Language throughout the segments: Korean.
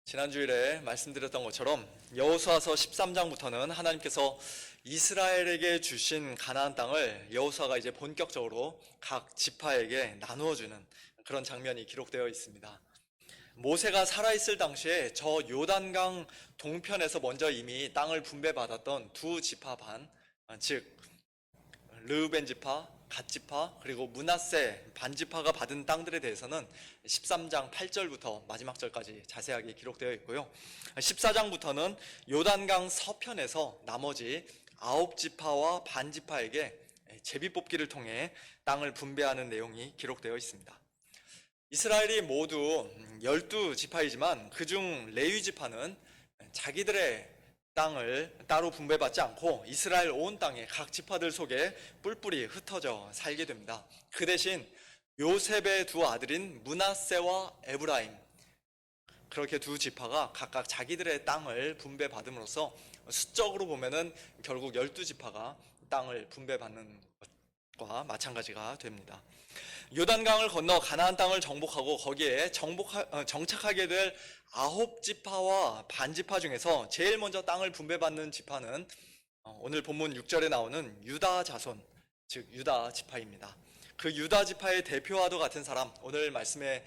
지난주일에 말씀드렸던 것처럼 여호수아서 13장부터는 하나님께서 이스라엘에게 주신 가나안 땅을 여호수아가 이제 본격적으로 각 지파에게 나누어 주는 그런 장면이 기록되어 있습니다. 모세가 살아있을 당시에 저 요단강 동편에서 먼저 이미 땅을 분배받았던 두 지파 반, 즉 르우벤 지파, 갓 지파, 그리고 므낫세 반지파가 받은 땅들에 대해서는 13장 8절부터 마지막 절까지 자세하게 기록되어 있고요. 14장부터는 요단강 서편에서 나머지 9지파와 반지파에게 제비뽑기를 통해 땅을 분배하는 내용이 기록되어 있습니다. 이스라엘이 모두 12지파이지만 그중 레위 지파는 자기들의 땅을 따로 분배받지 않고 이스라엘 온 땅에 각 지파들 속에 뿔뿔이 흩어져 살게 됩니다. 그 대신 요셉의 두 아들인 므낫세와 에브라임, 그렇게 두 지파가 각각 자기들의 땅을 분배받음으로써 수적으로 보면은 결국 12지파가 땅을 분배받는 것과 마찬가지가 됩니다. 요단강을 건너 가나안 땅을 정복하고 거기에 정착하게 될 9지파와 반지파 중에서 제일 먼저 땅을 분배받는 지파는 오늘 본문 6절에 나오는 유다 자손, 즉 유다 지파입니다. 그 유다 지파의 대표와도 같은 사람, 오늘 말씀의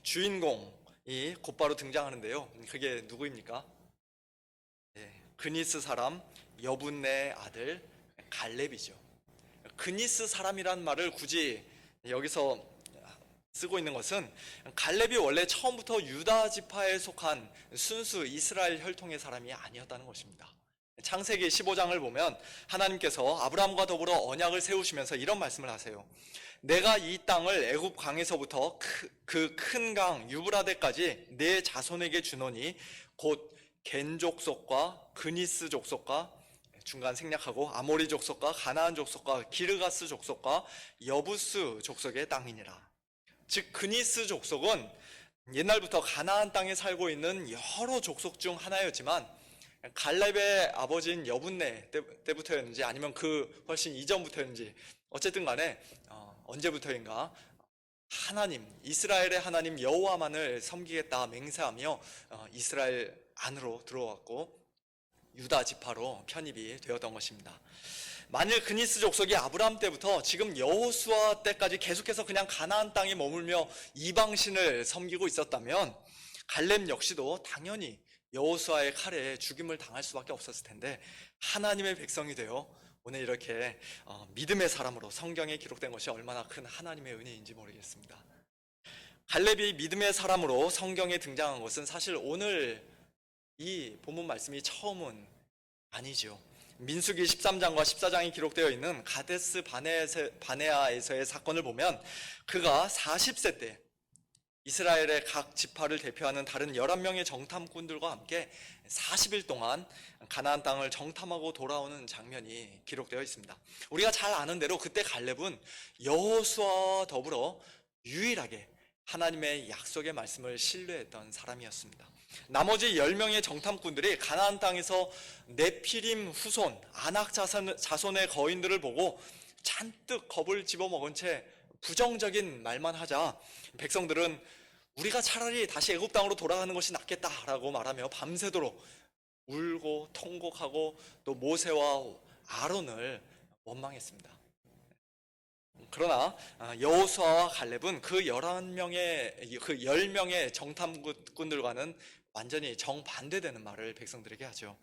주인공이 곧바로 등장하는데요. 그게 누구입니까? 그니스 사람 여분네 아들 갈렙이죠. 그니스 사람이란 말을 굳이 여기서 쓰고 있는 것은 갈렙이 원래 처음부터 유다 지파에 속한 순수 이스라엘 혈통의 사람이 아니었다는 것입니다. 창세기 15장을 보면 하나님께서 아브라함과 더불어 언약을 세우시면서 이런 말씀을 하세요. 내가 이 땅을 애굽 강에서부터 그 큰 강 유브라데까지 내 자손에게 주노니 곧 겐 족속과 그니스 족속과 중간 생략하고 아모리 족속과 가나안 족속과 기르가스 족속과 여부스 족속의 땅이니라. 즉 그니스 족속은 옛날부터 가나안 땅에 살고 있는 여러 족속 중 하나였지만 갈렙의 아버지인 여분네 때부터였는지 아니면 그 훨씬 이전부터였는지 어쨌든 간에 언제부터인가 하나님, 이스라엘의 하나님 여호와만을 섬기겠다 맹세하며 이스라엘 안으로 들어왔고 유다 지파로 편입이 되었던 것입니다. 만일 그니스 족속이 아브라함 때부터 지금 여호수아 때까지 계속해서 그냥 가나안 땅에 머물며 이방신을 섬기고 있었다면 갈렙 역시도 당연히 여호수아의 칼에 죽임을 당할 수밖에 없었을 텐데 하나님의 백성이 되어 오늘 이렇게 믿음의 사람으로 성경에 기록된 것이 얼마나 큰 하나님의 은혜인지 모르겠습니다. 갈렙이 믿음의 사람으로 성경에 등장한 것은 사실 오늘 이 본문 말씀이 처음은 아니죠. 민수기 13장과 14장이 기록되어 있는 가데스 바네아에서의 사건을 보면 그가 40세 때 이스라엘의 각 지파를 대표하는 다른 11명의 정탐꾼들과 함께 40일 동안 가나안 땅을 정탐하고 돌아오는 장면이 기록되어 있습니다. 우리가 잘 아는 대로 그때 갈렙은 여호수아와 더불어 유일하게 하나님의 약속의 말씀을 신뢰했던 사람이었습니다. 나머지 10명의 정탐꾼들이 가나안 땅에서 네피림 후손, 아낙 자손의 거인들을 보고 잔뜩 겁을 집어먹은 채 부정적인 말만 하자 백성들은 우리가 차라리 다시 애굽 땅으로 돌아가는 것이 낫겠다라고 말하며 밤새도록 울고 통곡하고 또 모세와 아론을 원망했습니다. 그러나 여호수아와 갈렙은 그 10명의 정탐꾼들과는 완전히 정반대되는 말을 백성들에게 하죠.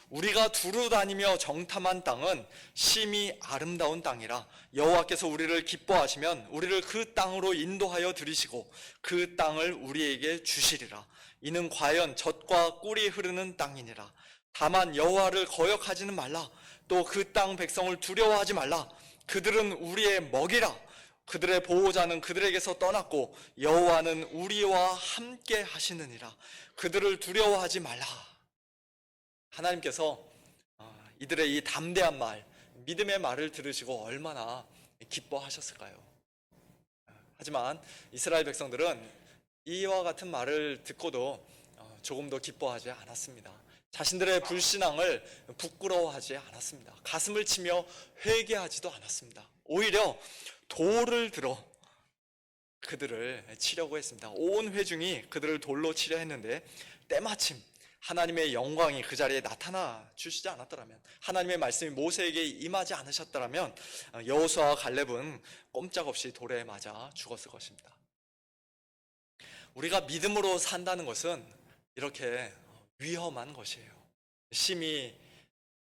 우리가 두루 다니며 정탐한 땅은 심히 아름다운 땅이라 여호와께서 우리를 기뻐하시면 우리를 그 땅으로 인도하여 들이시고 그 땅을 우리에게 주시리라. 이는 과연 젖과 꿀이 흐르는 땅이니라. 다만 여호와를 거역하지는 말라. 또 그 땅 백성을 두려워하지 말라. 그들은 우리의 먹이라. 그들의 보호자는 그들에게서 떠났고 여호와는 우리와 함께 하시느니라. 그들을 두려워하지 말라. 하나님께서 이들의 이 담대한 말, 믿음의 말을 들으시고 얼마나 기뻐하셨을까요? 하지만 이스라엘 백성들은 이와 같은 말을 듣고도 조금도 기뻐하지 않았습니다. 자신들의 불신앙을 부끄러워하지 않았습니다. 가슴을 치며 회개하지도 않았습니다. 오히려 돌을 들어 그들을 치려고 했습니다. 온 회중이 그들을 돌로 치려 했는데 때마침 하나님의 영광이 그 자리에 나타나 주시지 않았더라면, 하나님의 말씀이 모세에게 임하지 않으셨더라면 여호수아와 갈렙은 꼼짝없이 돌에 맞아 죽었을 것입니다. 우리가 믿음으로 산다는 것은 이렇게 위험한 것이에요. 심히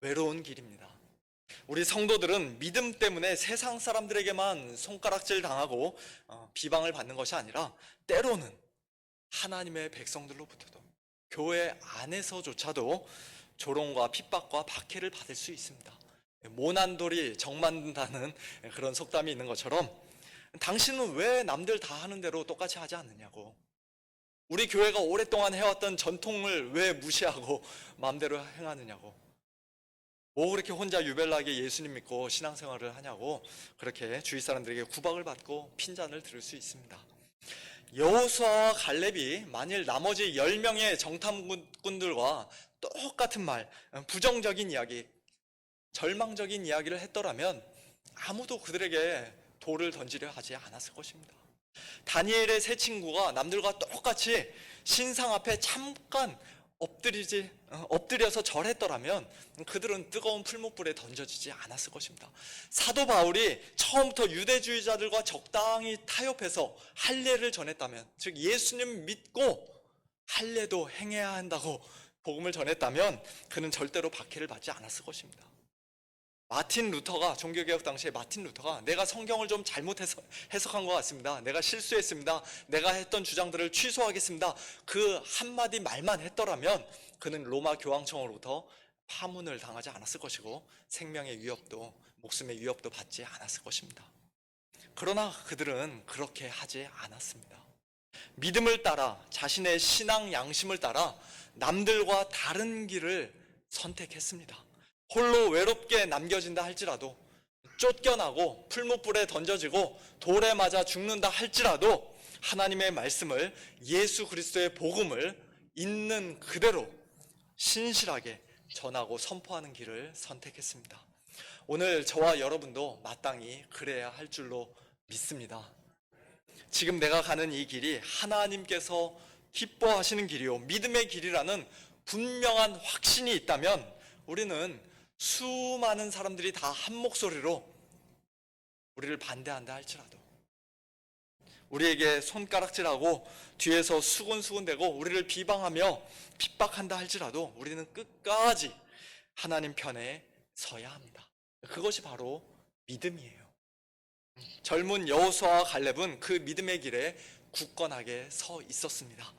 외로운 길입니다. 우리 성도들은 믿음 때문에 세상 사람들에게만 손가락질 당하고 비방을 받는 것이 아니라 때로는 하나님의 백성들로부터도, 교회 안에서조차도 조롱과 핍박과 박해를 받을 수 있습니다. 모난 돌이 정 만든다는 그런 속담이 있는 것처럼, 당신은 왜 남들 다 하는 대로 똑같이 하지 않느냐고, 우리 교회가 오랫동안 해왔던 전통을 왜 무시하고 마음대로 행하느냐고, 뭐 그렇게 혼자 유별나게 예수님 믿고 신앙생활을 하냐고 그렇게 주위 사람들에게 구박을 받고 핀잔을 들을 수 있습니다. 여호수아와 갈렙이 만일 나머지 10명의 정탐꾼들과 똑같은 말, 부정적인 이야기, 절망적인 이야기를 했더라면 아무도 그들에게 돌을 던지려 하지 않았을 것입니다. 다니엘의 세 친구가 남들과 똑같이 신상 앞에 잠깐 엎드려서 절했더라면 그들은 뜨거운 풀무불에 던져지지 않았을 것입니다. 사도 바울이 처음부터 유대주의자들과 적당히 타협해서 할례를 전했다면, 즉 예수님 믿고 할례도 행해야 한다고 복음을 전했다면 그는 절대로 박해를 받지 않았을 것입니다. 마틴 루터가, 종교개혁 당시에 마틴 루터가 내가 성경을 좀 잘못 해석한 것 같습니다, 내가 실수했습니다, 내가 했던 주장들을 취소하겠습니다, 그 한마디 말만 했더라면 그는 로마 교황청으로부터 파문을 당하지 않았을 것이고 생명의 위협도, 목숨의 위협도 받지 않았을 것입니다. 그러나 그들은 그렇게 하지 않았습니다. 믿음을 따라, 자신의 신앙 양심을 따라 남들과 다른 길을 선택했습니다. 홀로 외롭게 남겨진다 할지라도, 쫓겨나고 풀무불에 던져지고 돌에 맞아 죽는다 할지라도 하나님의 말씀을, 예수 그리스도의 복음을 있는 그대로 신실하게 전하고 선포하는 길을 선택했습니다. 오늘 저와 여러분도 마땅히 그래야 할 줄로 믿습니다. 지금 내가 가는 이 길이 하나님께서 기뻐하시는 길이요 믿음의 길이라는 분명한 확신이 있다면 우리는 수많은 사람들이 다 한 목소리로 우리를 반대한다 할지라도, 우리에게 손가락질하고 뒤에서 수군수군대고 우리를 비방하며 핍박한다 할지라도 우리는 끝까지 하나님 편에 서야 합니다. 그것이 바로 믿음이에요. 젊은 여호수아와 갈렙은 그 믿음의 길에 굳건하게 서 있었습니다.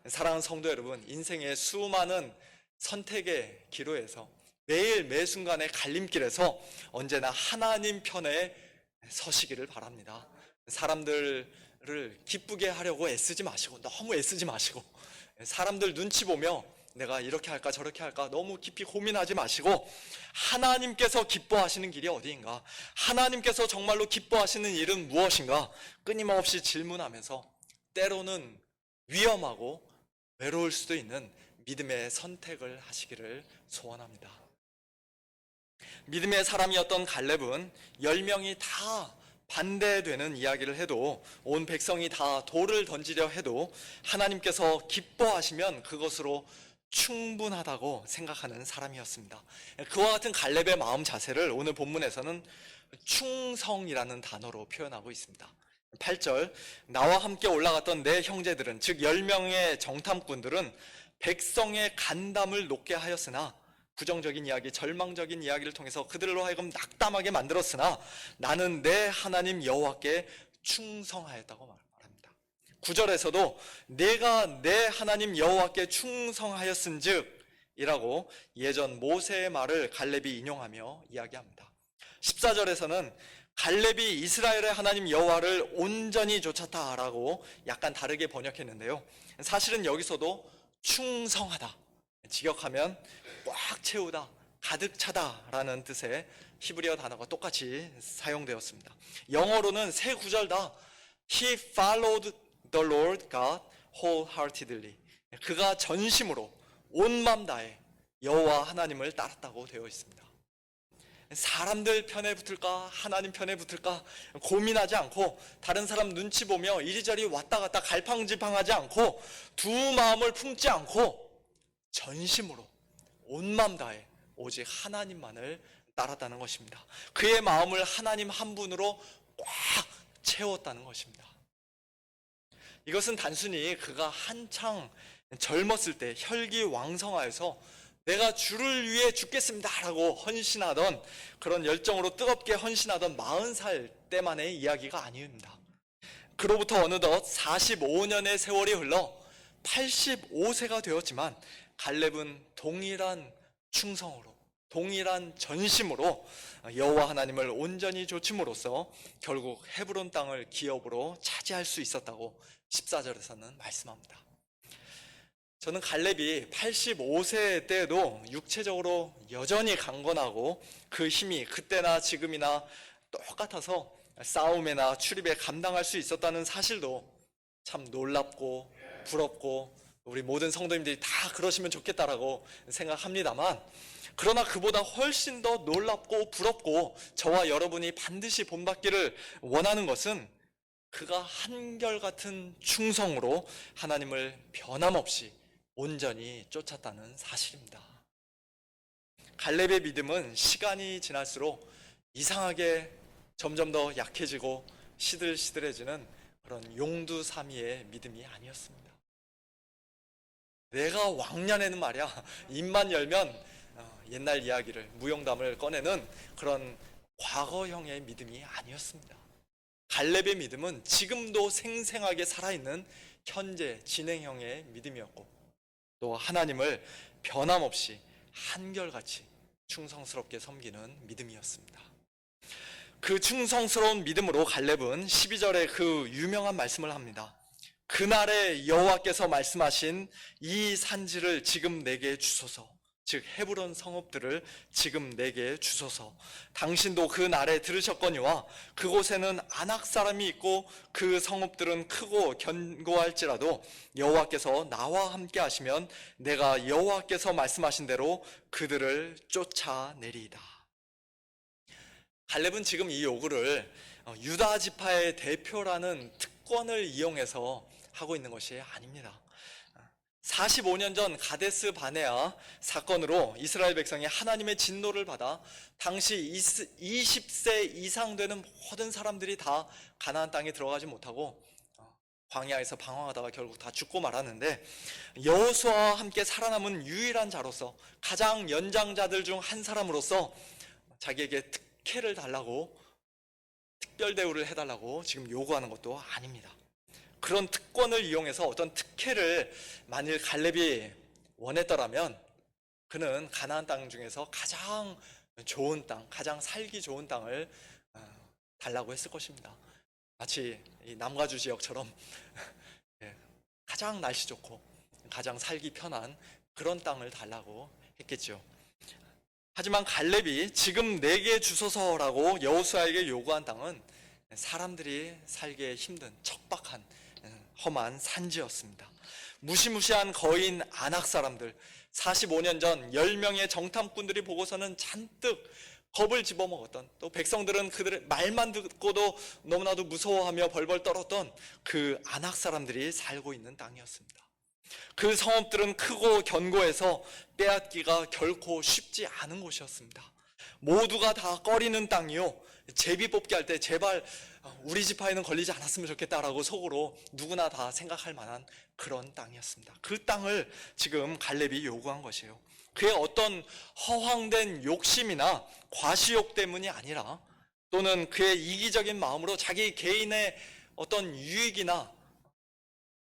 사랑하는 성도 여러분, 인생의 수많은 선택의 기로에서, 매일 매순간의 갈림길에서 언제나 하나님 편에 서시기를 바랍니다. 사람들을 기쁘게 하려고 애쓰지 마시고, 너무 애쓰지 마시고, 사람들 눈치 보며 내가 이렇게 할까 저렇게 할까 너무 깊이 고민하지 마시고, 하나님께서 기뻐하시는 길이 어디인가, 하나님께서 정말로 기뻐하시는 일은 무엇인가 끊임없이 질문하면서 때로는 위험하고 외로울 수도 있는 믿음의 선택을 하시기를 소원합니다. 믿음의 사람이었던 갈렙은 10명이 다 반대되는 이야기를 해도, 온 백성이 다 돌을 던지려 해도 하나님께서 기뻐하시면 그것으로 충분하다고 생각하는 사람이었습니다. 그와 같은 갈렙의 마음 자세를 오늘 본문에서는 충성이라는 단어로 표현하고 있습니다. 8절, 나와 함께 올라갔던 내 형제들은, 즉 10명의 정탐꾼들은 백성의 간담을 높게 하였으나, 부정적인 이야기, 절망적인 이야기를 통해서 그들로 하여금 낙담하게 만들었으나 나는 내 하나님 여호와께 충성하였다고 말합니다. 9절에서도 내가 내 하나님 여호와께 충성하였은즉 이라고 예전 모세의 말을 갈렙이 인용하며 이야기합니다. 14절에서는 갈렙이 이스라엘의 하나님 여호와를 온전히 쫓았다라고 약간 다르게 번역했는데요, 사실은 여기서도 충성하다, 직역하면 꽉 채우다, 가득 차다라는 뜻의 히브리어 단어가 똑같이 사용되었습니다. 영어로는 세 구절 다 He followed the Lord God wholeheartedly, 그가 전심으로 온 마음 다해 여호와 하나님을 따랐다고 되어 있습니다. 사람들 편에 붙을까 하나님 편에 붙을까 고민하지 않고 다른 사람 눈치 보며 이리저리 왔다 갔다 갈팡질팡하지 않고 두 마음을 품지 않고 전심으로 온 마음 다해 오직 하나님만을 따랐다는 것입니다. 그의 마음을 하나님 한 분으로 꽉 채웠다는 것입니다. 이것은 단순히 그가 한창 젊었을 때 혈기왕성하여서 내가 주를 위해 죽겠습니다 라고 헌신하던, 그런 열정으로 뜨겁게 헌신하던 40살 때만의 이야기가 아닙니다. 그로부터 어느덧 45년의 세월이 흘러 85세가 되었지만 갈렙은 동일한 충성으로, 동일한 전심으로 여호와 하나님을 온전히 좇음으로써 결국 헤브론 땅을 기업으로 차지할 수 있었다고 14절에서는 말씀합니다. 저는 갈렙이 85세 때에도 육체적으로 여전히 강건하고 그 힘이 그때나 지금이나 똑같아서 싸움이나 출입에 감당할 수 있었다는 사실도 참 놀랍고 부럽고 우리 모든 성도님들이 다 그러시면 좋겠다라고 생각합니다만, 그러나 그보다 훨씬 더 놀랍고 부럽고 저와 여러분이 반드시 본받기를 원하는 것은 그가 한결같은 충성으로 하나님을 변함없이 온전히 쫓았다는 사실입니다. 갈렙의 믿음은 시간이 지날수록 이상하게 점점 더 약해지고 시들시들해지는 그런 용두사미의 믿음이 아니었습니다. 내가 왕년에는 말이야 입만 열면 옛날 이야기를, 무용담을 꺼내는 그런 과거형의 믿음이 아니었습니다. 갈렙의 믿음은 지금도 생생하게 살아있는 현재 진행형의 믿음이었고, 또 하나님을 변함없이 한결같이 충성스럽게 섬기는 믿음이었습니다. 그 충성스러운 믿음으로 갈렙은 12절에 그 유명한 말씀을 합니다. 그날에 여호와께서 말씀하신 이 산지를 지금 내게 주소서, 즉 헤브론 성읍들을 지금 내게 주소서. 당신도 그 날에 들으셨거니와 그곳에는 아낙 사람이 있고 그 성읍들은 크고 견고할지라도 여호와께서 나와 함께 하시면 내가 여호와께서 말씀하신 대로 그들을 쫓아내리이다. 갈렙은 지금 이 요구를 유다 지파의 대표라는 특권을 이용해서 하고 있는 것이 아닙니다. 45년 전 가데스 바네아 사건으로 이스라엘 백성이 하나님의 진노를 받아 당시 20세 이상 되는 모든 사람들이 다 가나안 땅에 들어가지 못하고 광야에서 방황하다가 결국 다 죽고 말았는데, 여호수아와 함께 살아남은 유일한 자로서 가장 연장자들 중 한 사람으로서 자기에게 특혜를 달라고, 특별 대우를 해달라고 지금 요구하는 것도 아닙니다. 그런 특권을 이용해서 어떤 특혜를 만일 갈렙이 원했더라면 그는 가나안 땅 중에서 가장 좋은 땅, 가장 살기 좋은 땅을 달라고 했을 것입니다. 마치 이 남가주 지역처럼 가장 날씨 좋고 가장 살기 편한 그런 땅을 달라고 했겠죠. 하지만 갈렙이 지금 내게 주소서라고 여호수아에게 요구한 땅은 사람들이 살기에 힘든 척박한 험한 산지였습니다. 무시무시한 거인 아낙 사람들, 45년 전 10명의 정탐꾼들이 보고서는 잔뜩 겁을 집어먹었던, 또 백성들은 그들의 말만 듣고도 너무나도 무서워하며 벌벌 떨었던 그 아낙 사람들이 살고 있는 땅이었습니다. 그 성읍들은 크고 견고해서 빼앗기가 결코 쉽지 않은 곳이었습니다. 모두가 다 꺼리는 땅이요, 제비 뽑기 할 때 제발 우리 지파에는 걸리지 않았으면 좋겠다라고 속으로 누구나 다 생각할 만한 그런 땅이었습니다. 그 땅을 지금 갈렙이 요구한 것이에요. 그의 어떤 허황된 욕심이나 과시욕 때문이 아니라, 또는 그의 이기적인 마음으로 자기 개인의 어떤 유익이나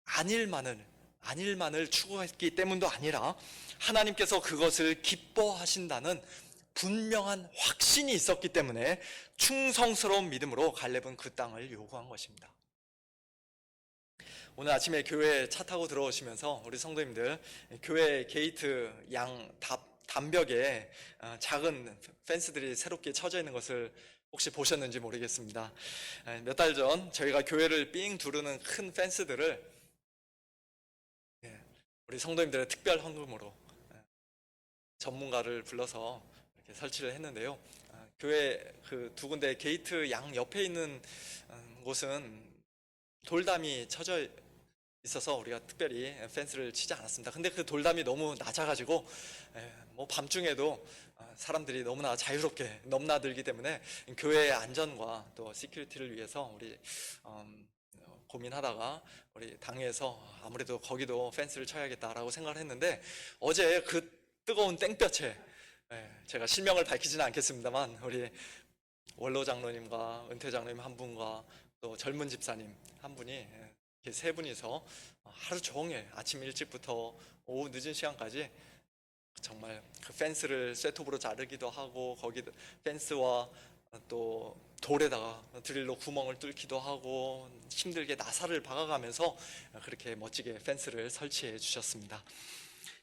안일만을 추구했기 때문도 아니라 하나님께서 그것을 기뻐하신다는 분명한 확신이 있었기 때문에 충성스러운 믿음으로 갈렙은 그 땅을 요구한 것입니다. 오늘 아침에 교회 차 타고 들어오시면서 우리 성도님들 교회 게이트 양 담벽에 작은 펜스들이 새롭게 쳐져 있는 것을 혹시 보셨는지 모르겠습니다. 몇 달 전 저희가 교회를 삥 두르는 큰 펜스들을 우리 성도님들의 특별 헌금으로 전문가를 불러서 이렇게 설치를 했는데요. 교회 그 두 군데 게이트 양 옆에 있는 곳은 돌담이 쳐져 있어서 우리가 특별히 펜스를 치지 않았습니다. 근데 그 돌담이 너무 낮아가지고 뭐 밤중에도 사람들이 너무나 자유롭게 넘나들기 때문에 교회의 안전과 또 시큐리티를 위해서 우리 고민하다가 우리 당회에서 아무래도 거기도 펜스를 쳐야겠다라고 생각을 했는데, 어제 그 뜨거운 땡볕에 제가 실명을 밝히지는 않겠습니다만 우리 원로 장로님과 은퇴 장로님 한 분과 또 젊은 집사님 한 분이 이렇게 세 분이서 하루 종일 아침 일찍부터 오후 늦은 시간까지 정말 그 펜스를 쇠톱으로 자르기도 하고, 거기 펜스와 또 돌에다가 드릴로 구멍을 뚫기도 하고 힘들게 나사를 박아가면서 그렇게 멋지게 펜스를 설치해 주셨습니다.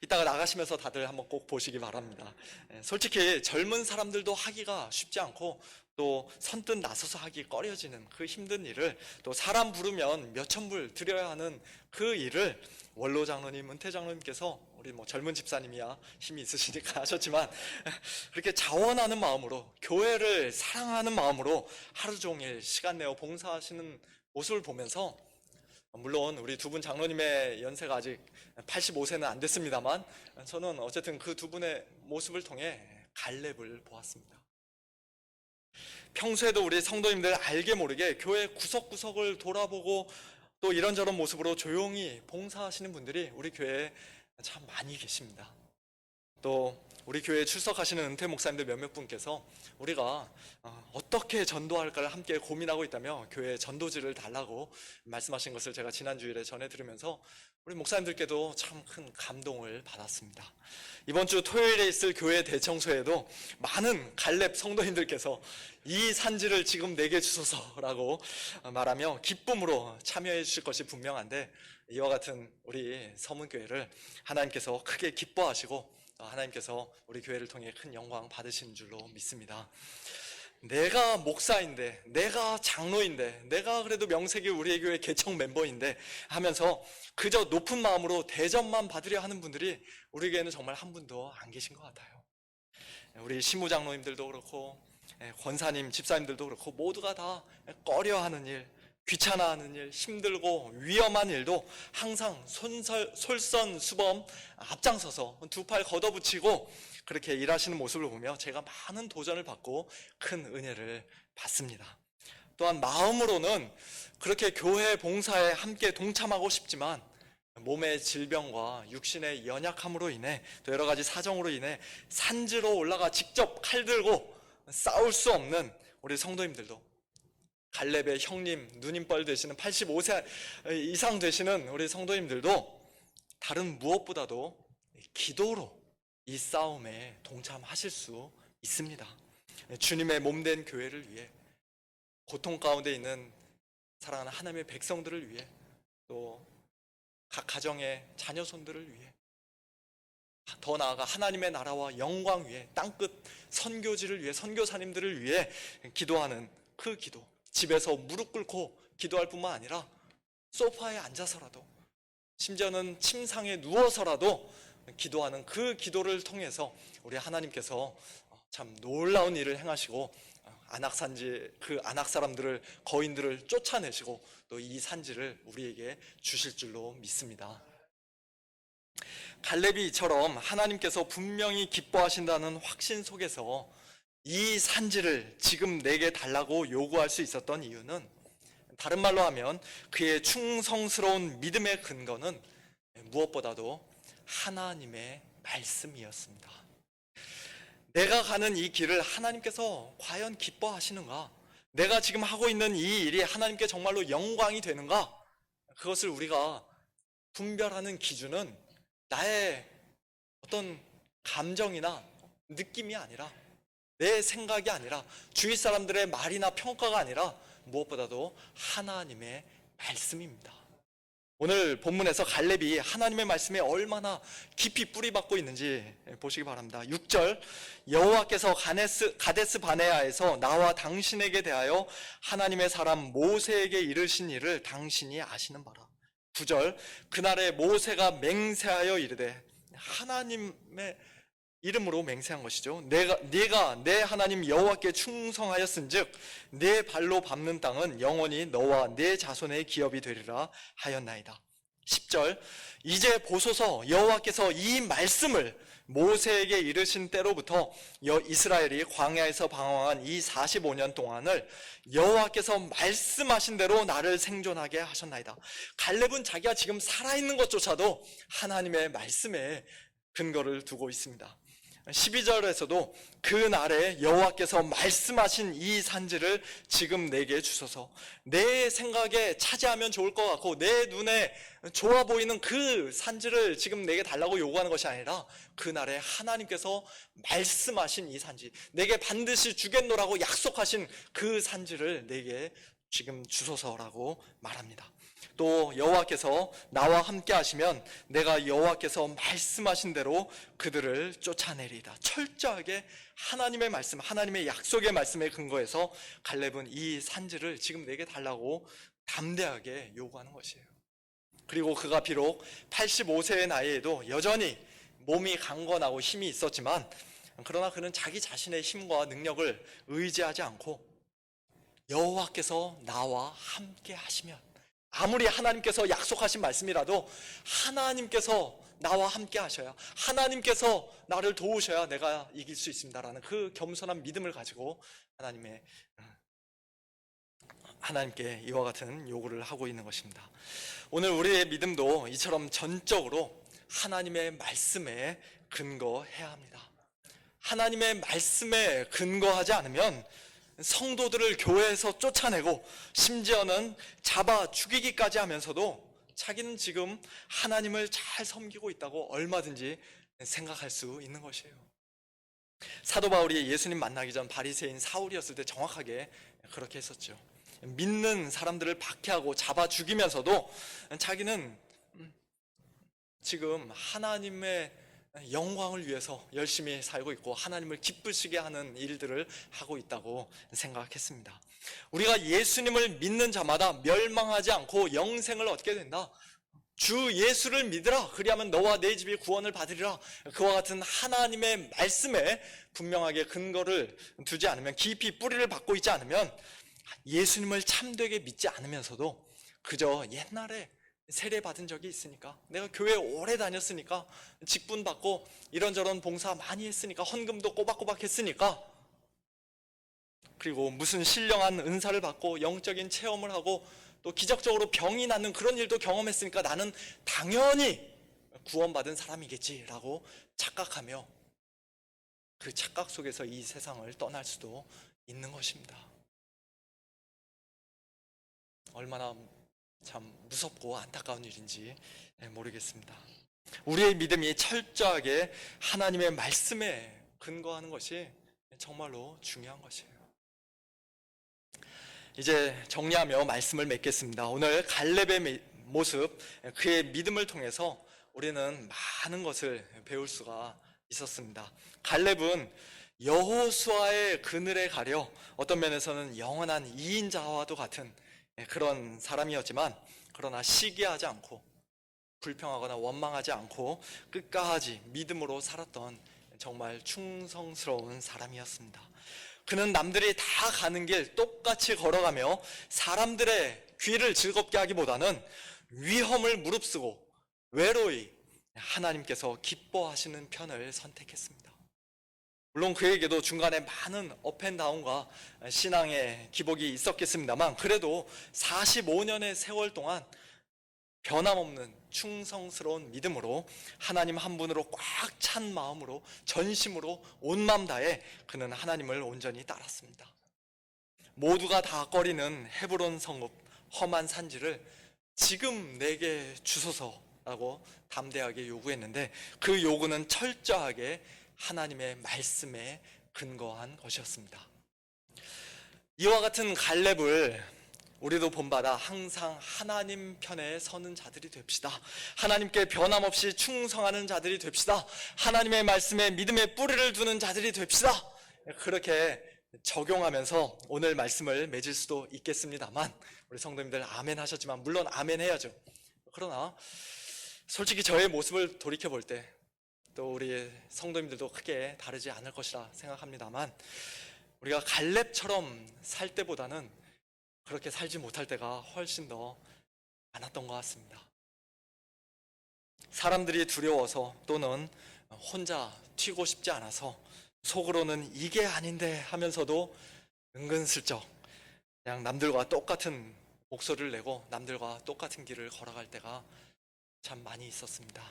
이따가 나가시면서 다들 한번 꼭 보시기 바랍니다. 솔직히 젊은 사람들도 하기가 쉽지 않고 또 선뜻 나서서 하기 꺼려지는 그 힘든 일을, 또 사람 부르면 몇천 불 드려야 하는 그 일을 원로 장로님, 은퇴 장로님께서, 우리 뭐 젊은 집사님이야 힘이 있으시니까 하셨지만, 그렇게 자원하는 마음으로, 교회를 사랑하는 마음으로 하루 종일 시간 내어 봉사하시는 모습을 보면서, 물론 우리 두 분 장로님의 연세가 아직 85세는 안 됐습니다만 저는 어쨌든 그 두 분의 모습을 통해 갈렙을 보았습니다. 평소에도 우리 성도님들 알게 모르게 교회 구석구석을 돌아보고 또 이런저런 모습으로 조용히 봉사하시는 분들이 우리 교회에 참 많이 계십니다. 또 우리 교회에 출석하시는 은퇴 목사님들 몇몇 분께서 우리가 어떻게 전도할까를 함께 고민하고 있다며 교회 전도지를 달라고 말씀하신 것을 제가 지난 주일에 전해 들으면서 우리 목사님들께도 참 큰 감동을 받았습니다. 이번 주 토요일에 있을 교회 대청소에도 많은 갈렙 성도님들께서 이 산지를 지금 내게 주소서라고 말하며 기쁨으로 참여해 주실 것이 분명한데, 이와 같은 우리 서문교회를 하나님께서 크게 기뻐하시고 하나님께서 우리 교회를 통해 큰 영광 받으시는 줄로 믿습니다. 내가 목사인데, 내가 장로인데, 내가 그래도 명색이 우리 교회 개청 멤버인데 하면서 그저 높은 마음으로 대접만 받으려 하는 분들이 우리 교회는 정말 한 분도 안 계신 것 같아요. 우리 신무장로님들도 그렇고 권사님, 집사님들도 그렇고 모두가 다 꺼려하는 일, 귀찮아하는 일, 힘들고 위험한 일도 항상 솔선수범 앞장서서 두 팔 걷어붙이고 그렇게 일하시는 모습을 보며 제가 많은 도전을 받고 큰 은혜를 받습니다. 또한 마음으로는 그렇게 교회 봉사에 함께 동참하고 싶지만 몸의 질병과 육신의 연약함으로 인해 또 여러 가지 사정으로 인해 산지로 올라가 직접 칼 들고 싸울 수 없는 우리 성도님들도, 갈렙의 형님, 누님뻘 되시는 85세 이상 되시는 우리 성도님들도 다른 무엇보다도 기도로 이 싸움에 동참하실 수 있습니다. 주님의 몸된 교회를 위해, 고통 가운데 있는 사랑하는 하나님의 백성들을 위해, 또 각 가정의 자녀손들을 위해, 더 나아가 하나님의 나라와 영광 위해, 땅끝 선교지를 위해, 선교사님들을 위해 기도하는 그 기도, 집에서 무릎 꿇고 기도할 뿐만 아니라 소파에 앉아서라도, 심지어는 침상에 누워서라도 기도하는 그 기도를 통해서 우리 하나님께서 참 놀라운 일을 행하시고 안악산지, 그 안악 사람들을, 거인들을 쫓아내시고 또 이 산지를 우리에게 주실 줄로 믿습니다. 갈렙이 이처럼 하나님께서 분명히 기뻐하신다는 확신 속에서 이 산지를 지금 내게 달라고 요구할 수 있었던 이유는, 다른 말로 하면 그의 충성스러운 믿음의 근거는 무엇보다도 하나님의 말씀이었습니다. 내가 가는 이 길을 하나님께서 과연 기뻐하시는가? 내가 지금 하고 있는 이 일이 하나님께 정말로 영광이 되는가? 그것을 우리가 분별하는 기준은 나의 어떤 감정이나 느낌이 아니라, 내 생각이 아니라, 주위 사람들의 말이나 평가가 아니라 무엇보다도 하나님의 말씀입니다. 오늘 본문에서 갈렙이 하나님의 말씀에 얼마나 깊이 뿌리박고 있는지 보시기 바랍니다. 6절, 여호와께서 가데스 바네아에서 나와 당신에게 대하여 하나님의 사람 모세에게 이르신 일을 당신이 아시는 바라. 9절, 그날에 모세가 맹세하여 이르되, 하나님의 이름으로 맹세한 것이죠. 네가 내 하나님 여호와께 충성하였은즉 내 발로 밟는 땅은 영원히 너와 내 자손의 기업이 되리라 하였나이다. 10절 이제 보소서 여호와께서 이 말씀을 모세에게 이르신 때로부터 이스라엘이 광야에서 방황한 이 45년 동안을 여호와께서 말씀하신 대로 나를 생존하게 하셨나이다. 갈렙은 자기가 지금 살아있는 것조차도 하나님의 말씀에 근거를 두고 있습니다. 12절에서도 그날에 여호와께서 말씀하신 이 산지를 지금 내게 주소서. 내 생각에 차지하면 좋을 것 같고 내 눈에 좋아 보이는 그 산지를 지금 내게 달라고 요구하는 것이 아니라 그날에 하나님께서 말씀하신 이 산지, 내게 반드시 주겠노라고 약속하신 그 산지를 내게 지금 주소서라고 말합니다. 또 여호와께서 나와 함께 하시면 내가 여호와께서 말씀하신 대로 그들을 쫓아내리이다. 철저하게 하나님의 말씀, 하나님의 약속의 말씀에 근거해서 갈렙은 이 산지를 지금 내게 달라고 담대하게 요구하는 것이에요. 그리고 그가 비록 85세의 나이에도 여전히 몸이 강건하고 힘이 있었지만, 그러나 그는 자기 자신의 힘과 능력을 의지하지 않고 여호와께서 나와 함께 하시면, 아무리 하나님께서 약속하신 말씀이라도 하나님께서 나와 함께 하셔야, 하나님께서 나를 도우셔야 내가 이길 수 있습니다라는 그 겸손한 믿음을 가지고 하나님께 이와 같은 요구를 하고 있는 것입니다. 오늘 우리의 믿음도 이처럼 전적으로 하나님의 말씀에 근거해야 합니다. 하나님의 말씀에 근거하지 않으면 성도들을 교회에서 쫓아내고 심지어는 잡아 죽이기까지 하면서도 자기는 지금 하나님을 잘 섬기고 있다고 얼마든지 생각할 수 있는 것이에요. 사도 바울이 예수님 만나기 전 바리새인 사울이었을 때 정확하게 그렇게 했었죠. 믿는 사람들을 박해하고 잡아 죽이면서도 자기는 지금 하나님의 영광을 위해서 열심히 살고 있고 하나님을 기쁘시게 하는 일들을 하고 있다고 생각했습니다. 우리가 예수님을 믿는 자마다 멸망하지 않고 영생을 얻게 된다. 주 예수를 믿으라. 그리하면 너와 내 집이 구원을 받으리라. 그와 같은 하나님의 말씀에 분명하게 근거를 두지 않으면, 깊이 뿌리를 받고 있지 않으면, 예수님을 참되게 믿지 않으면서도 그저 옛날에 세례받은 적이 있으니까, 내가 교회 오래 다녔으니까, 직분 받고 이런저런 봉사 많이 했으니까, 헌금도 꼬박꼬박 했으니까, 그리고 무슨 신령한 은사를 받고 영적인 체험을 하고 또 기적적으로 병이 낫는 그런 일도 경험했으니까 나는 당연히 구원받은 사람이겠지라고 착각하며 그 착각 속에서 이 세상을 떠날 수도 있는 것입니다. 얼마나 참 무섭고 안타까운 일인지 모르겠습니다. 우리의 믿음이 철저하게 하나님의 말씀에 근거하는 것이 정말로 중요한 것이에요. 이제 정리하며 말씀을 맺겠습니다. 오늘 갈렙의 모습, 그의 믿음을 통해서 우리는 많은 것을 배울 수가 있었습니다. 갈렙은 여호수아의 그늘에 가려 어떤 면에서는 영원한 이인자와도 같은 그런 사람이었지만, 그러나 시기하지 않고 불평하거나 원망하지 않고 끝까지 믿음으로 살았던 정말 충성스러운 사람이었습니다. 그는 남들이 다 가는 길 똑같이 걸어가며 사람들의 귀를 즐겁게 하기보다는 위험을 무릅쓰고 외로이 하나님께서 기뻐하시는 편을 선택했습니다. 물론 그에게도 중간에 많은 업앤다운과 신앙의 기복이 있었겠습니다만, 그래도 45년의 세월 동안 변함없는 충성스러운 믿음으로 하나님 한 분으로 꽉 찬 마음으로 전심으로 온 마음 다해 그는 하나님을 온전히 따랐습니다. 모두가 다 꺼리는 헤브론 성읍 험한 산지를 지금 내게 주소서라고 담대하게 요구했는데, 그 요구는 철저하게 하나님의 말씀에 근거한 것이었습니다. 이와 같은 갈렙을 우리도 본받아 항상 하나님 편에 서는 자들이 됩시다. 하나님께 변함없이 충성하는 자들이 됩시다. 하나님의 말씀에 믿음의 뿌리를 두는 자들이 됩시다. 그렇게 적용하면서 오늘 말씀을 맺을 수도 있겠습니다만, 우리 성도님들 아멘 하셨지만 물론 아멘 해야죠. 그러나 솔직히 저의 모습을 돌이켜 볼 때 또 우리 성도님들도 크게 다르지 않을 것이라 생각합니다만, 우리가 갈렙처럼 살 때보다는 그렇게 살지 못할 때가 훨씬 더 많았던 것 같습니다. 사람들이 두려워서 또는 혼자 튀고 싶지 않아서 속으로는 이게 아닌데 하면서도 은근슬쩍 그냥 남들과 똑같은 목소리를 내고 남들과 똑같은 길을 걸어갈 때가 참 많이 있었습니다.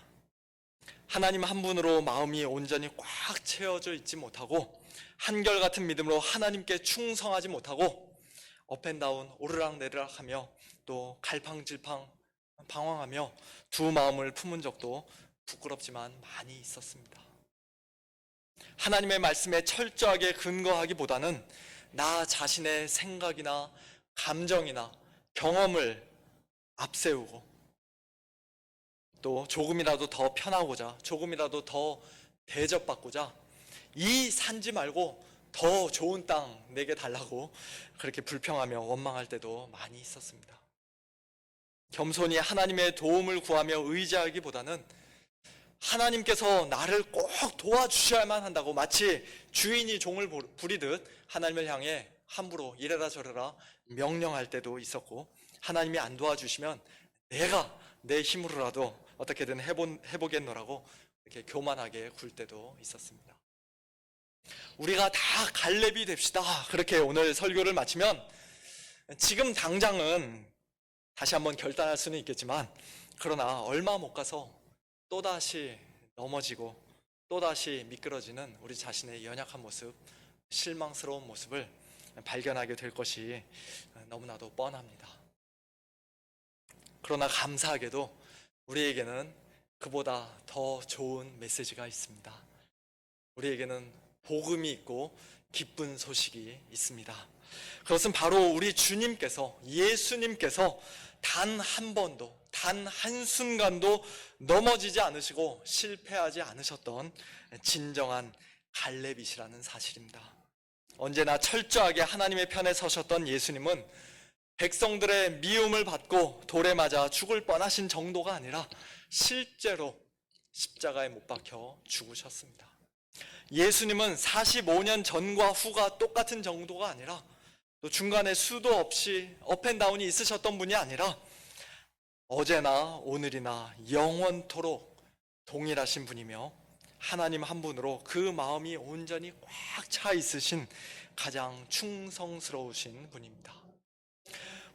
하나님 한 분으로 마음이 온전히 꽉 채워져 있지 못하고, 한결같은 믿음으로 하나님께 충성하지 못하고, 업앤다운 오르락내리락 하며 또 갈팡질팡 방황하며 두 마음을 품은 적도 부끄럽지만 많이 있었습니다. 하나님의 말씀에 철저하게 근거하기보다는 나 자신의 생각이나 감정이나 경험을 앞세우고, 또 조금이라도 더 편하고자, 조금이라도 더 대접받고자 이 산지 말고 더 좋은 땅 내게 달라고 그렇게 불평하며 원망할 때도 많이 있었습니다. 겸손히 하나님의 도움을 구하며 의지하기보다는 하나님께서 나를 꼭 도와주셔야만 한다고 마치 주인이 종을 부리듯 하나님을 향해 함부로 이래라 저래라 명령할 때도 있었고, 하나님이 안 도와주시면 내가 내 힘으로라도 어떻게든 해보겠노라고 이렇게 교만하게 굴 때도 있었습니다. 우리가 다 갈렙이 됩시다, 그렇게 오늘 설교를 마치면 지금 당장은 다시 한번 결단할 수는 있겠지만, 그러나 얼마 못 가서 또다시 넘어지고 또다시 미끄러지는 우리 자신의 연약한 모습, 실망스러운 모습을 발견하게 될 것이 너무나도 뻔합니다. 그러나 감사하게도 우리에게는 그보다 더 좋은 메시지가 있습니다. 우리에게는 복음이 있고 기쁜 소식이 있습니다. 그것은 바로 우리 주님께서, 예수님께서 단 한 번도, 단 한순간도 넘어지지 않으시고 실패하지 않으셨던 진정한 갈렙이시라는 사실입니다. 언제나 철저하게 하나님의 편에 서셨던 예수님은 백성들의 미움을 받고 돌에 맞아 죽을 뻔하신 정도가 아니라 실제로 십자가에 못 박혀 죽으셨습니다. 예수님은 45년 전과 후가 똑같은 정도가 아니라, 또 중간에 수도 없이 업앤다운이 있으셨던 분이 아니라 어제나 오늘이나 영원토록 동일하신 분이며, 하나님 한 분으로 그 마음이 온전히 꽉 차 있으신 가장 충성스러우신 분입니다.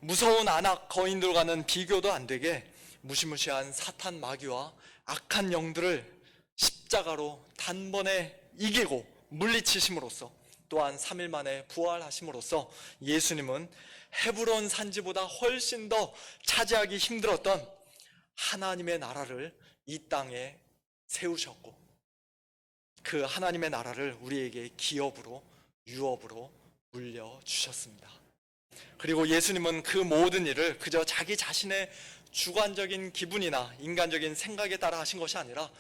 무서운 안악 거인들과는 비교도 안 되게 무시무시한 사탄 마귀와 악한 영들을 십자가로 단번에 이기고 물리치심으로써, 또한 3일 만에 부활하심으로써 예수님은 헤브론 산지보다 훨씬 더 차지하기 힘들었던 하나님의 나라를 이 땅에 세우셨고, 그 하나님의 나라를 우리에게 기업으로, 유업으로 물려주셨습니다. 그리고 예수님은 그 모든 일을 그저 자기 자신의 주관적인 기분이나 인간적인 생각에 따라 하신 것이 아니라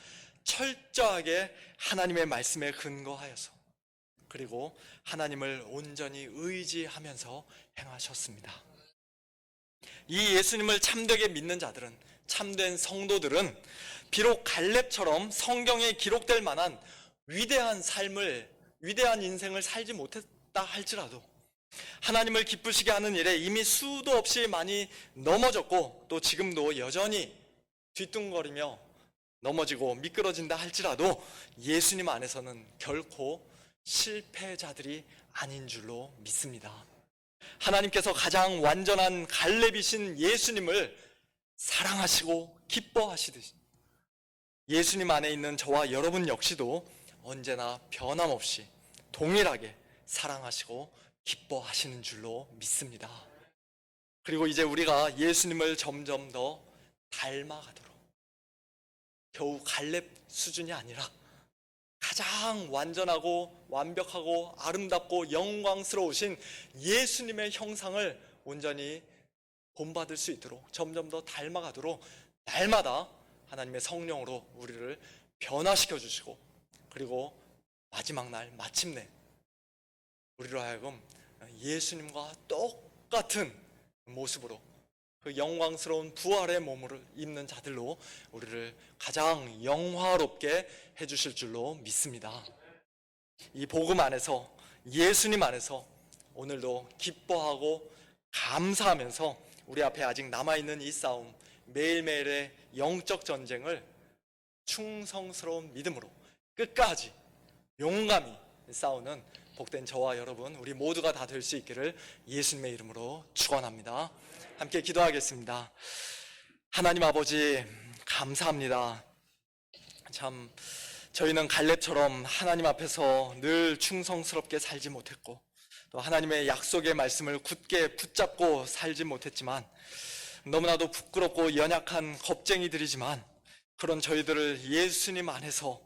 철저하게 하나님의 말씀에 근거하여서, 그리고 하나님을 온전히 의지하면서 행하셨습니다. 이 예수님을 참되게 믿는 자들은, 참된 성도들은 비록 갈렙처럼 성경에 기록될 만한 위대한 삶을, 위대한 인생을 살지 못했다 할지라도 하나님을 기쁘시게 하는 일에 이미 수도 없이 많이 넘어졌고, 또 지금도 여전히 뒤뚱거리며 넘어지고 미끄러진다 할지라도 예수님 안에서는 결코 실패자들이 아닌 줄로 믿습니다. 하나님께서 가장 완전한 갈렙이신 예수님을 사랑하시고 기뻐하시듯이 예수님 안에 있는 저와 여러분 역시도 언제나 변함없이 동일하게 사랑하시고 기뻐하시는 줄로 믿습니다. 그리고 이제 우리가 예수님을 점점 더 닮아가도록, 겨우 갈렙 수준이 아니라 가장 완전하고 완벽하고 아름답고 영광스러우신 예수님의 형상을 온전히 본받을 수 있도록, 점점 더 닮아가도록 날마다 하나님의 성령으로 우리를 변화시켜 주시고, 그리고 마지막 날 마침내 우리로 하여금 예수님과 똑같은 모습으로 그 영광스러운 부활의 몸을 입는 자들로 우리를 가장 영화롭게 해주실 줄로 믿습니다. 이 복음 안에서, 예수님 안에서 오늘도 기뻐하고 감사하면서 우리 앞에 아직 남아있는 이 싸움, 매일매일의 영적 전쟁을 충성스러운 믿음으로 끝까지 용감히 싸우는 복된 저와 여러분, 우리 모두가 다 될 수 있기를 예수님의 이름으로 축원합니다. 함께 기도하겠습니다. 하나님 아버지, 감사합니다. 참 저희는 갈렙처럼 하나님 앞에서 늘 충성스럽게 살지 못했고, 또 하나님의 약속의 말씀을 굳게 붙잡고 살지 못했지만, 너무나도 부끄럽고 연약한 겁쟁이들이지만 그런 저희들을 예수님 안에서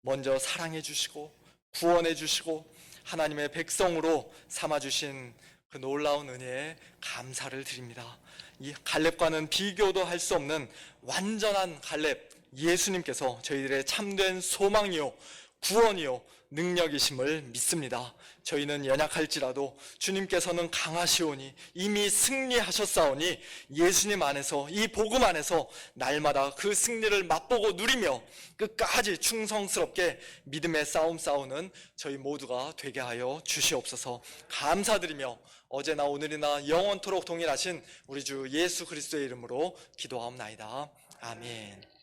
먼저 사랑해 주시고 구원해 주시고 하나님의 백성으로 삼아 주신 그 놀라운 은혜에 감사를 드립니다. 이 갈렙과는 비교도 할 수 없는 완전한 갈렙 예수님께서 저희들의 참된 소망이요 구원이요 능력이심을 믿습니다. 저희는 연약할지라도 주님께서는 강하시오니 이미 승리하셨사오니 예수님 안에서, 이 복음 안에서 날마다 그 승리를 맛보고 누리며 끝까지 충성스럽게 믿음의 싸움 싸우는 저희 모두가 되게 하여 주시옵소서. 감사드리며 어제나 오늘이나 영원토록 동일하신 우리 주 예수 그리스도의 이름으로 기도하옵나이다. 아멘.